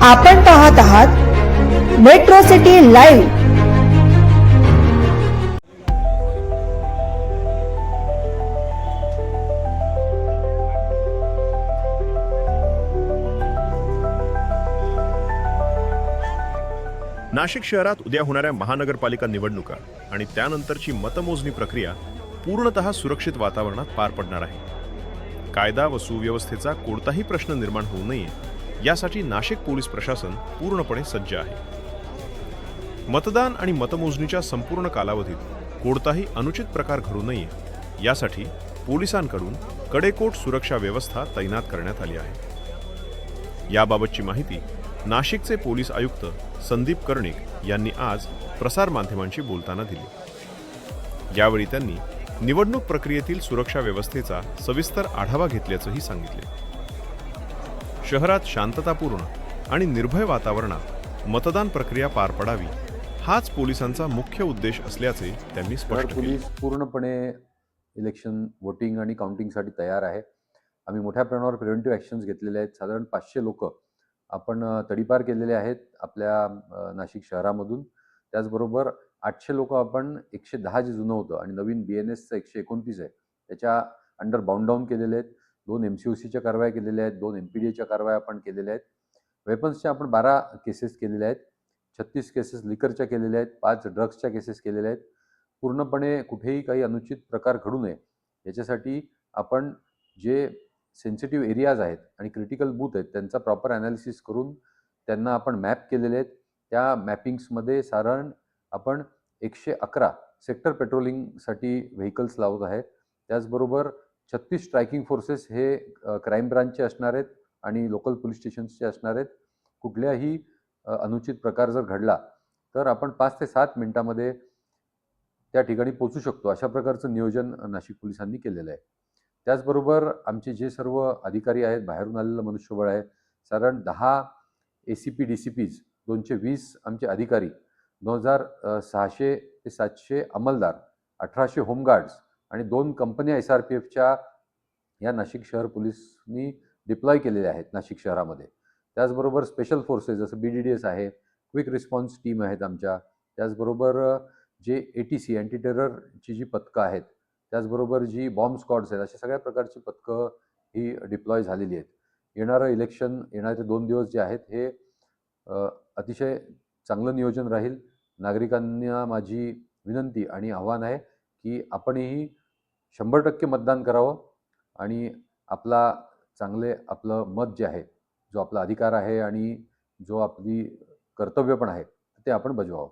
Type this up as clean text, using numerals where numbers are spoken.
आपण पाहत आहात मेट्रो सिटी लाईव्ह। नाशिक शहरात उद्या होणाऱ्या महानगरपालिका निवडणुका आणि त्यानंतरची मतमोजणी प्रक्रिया पूर्णतः सुरक्षित वातावरणात पार पडणार आहे। कायदा व सुव्यवस्थेचा कोणताही प्रश्न निर्माण होऊ नये यासाठी नाशिक पोलीस प्रशासन पूर्णपणे सज्ज आहे। मतदान आणि मतमोजणीच्या संपूर्ण कालावधीत कोणताही अनुचित प्रकार घडू नये यासाठी पोलिसांकडून कडेकोट सुरक्षा व्यवस्था तैनात करण्यात आली आहे। याबाबतची माहिती नाशिकचे पोलीस आयुक्त संदीप कर्णिक यांनी आज प्रसार माध्यमांशी बोलताना दिली। यावेळी त्यांनी निवडणूक प्रक्रियेतील सुरक्षा व्यवस्थेचा सविस्तर आढावा घेतल्याचंही सांगितले। शहरात शांततापूर्ण आणि निर्भय वातावरणात मतदान प्रक्रिया पार पडावी हाच पोलिसांचा मुख्य उद्देश असल्याचे त्यांनी स्पष्ट केले। पोलीस पूर्णपणे इलेक्शन वोटिंग आणि काउंटिंगसाठी तयार आहे। आम्ही मोठ्या प्रमाणावर प्रिव्हेंटिव्ह ॲक्शन्स घेतलेले आहेत। साधारण 500 लोक आपण तडीपार केलेले आहेत आपल्या नाशिक शहरामधून। त्याचबरोबर 800 लोक आपण 110 जे जुनं होतं आणि नवीन BNSचं 129 आहे त्याच्या अंडर बाउंड डाऊन केलेले आहेत। 2 MCOCच्या कारवाया केलेल्या आहेत, 2 MPDAच्या कारवाया आपण केलेल्या आहेत। वेपन्सच्या आपण 12 केसेस केलेल्या आहेत, 36 केसेस लिकरच्या केलेल्या आहेत, 5 ड्रग्सच्या केसेस केलेल्या आहेत। पूर्णपणे कुठेही काही अनुचित प्रकार घडू नये याच्यासाठी आपण जे सेन्सिटिव्ह एरियाज आहेत आणि क्रिटिकल बूथ आहेत त्यांचा प्रॉपर ॲनालिसिस करून त्यांना आपण मॅप केलेले आहेत। त्या मॅपिंग्समध्ये साधारण आपण 111 सेक्टर पेट्रोलिंगसाठी व्हेकल्स लावत आहे। त्याचबरोबर 36 स्ट्रायकिंग फोर्सेस हे क्राईम ब्रांचचे असणार आहेत आणि लोकल पोलीस स्टेशन्सचे असणार आहेत। कुठल्याही अनुचित प्रकार जर घडला तर आपण 5 ते 7 मिनिटांमध्ये त्या ठिकाणी पोहोचू शकतो अशा प्रकारचं नियोजन नाशिक पोलिसांनी केलेलं आहे। त्याचबरोबर आमचे जे सर्व अधिकारी आहेत, बाहेरून आलेलं मनुष्यबळ आहे, साधारण 10 ACP DCPs, 220 आमचे अधिकारी, 2600 ते 700 अंमलदार, 1800 होमगार्ड्स आणि 2 कंपन्या SRPFच्या या नाशिक शहर पोलिसनी डिप्लॉय केलेल्या आहेत नाशिक शहरामध्ये। त्याचबरोबर स्पेशल फोर्सेस जसं BDDS आहे, क्विक रिस्पॉन्स टीम आहेत आमच्या, त्याचबरोबर जे ATC अँटी टेररची जी पथकं आहेत, त्याचबरोबर जी बॉम्ब स्क्वॉड्स आहेत, अशा सगळ्या प्रकारची पथकं ही डिप्लॉय झालेली आहेत। येणारं इलेक्शन, येणारे 2 दिवस जे आहेत हे अतिशय चांगलं नियोजन राहील। नागरिकांना माझी विनंती आणि आव्हान आहे की आपणही 100% मतदान करावं आणि आपलं मत जे आहे, जो आपला अधिकार आहे आणि जो आपली कर्तव्य पण आहे ते आपण बजवावं।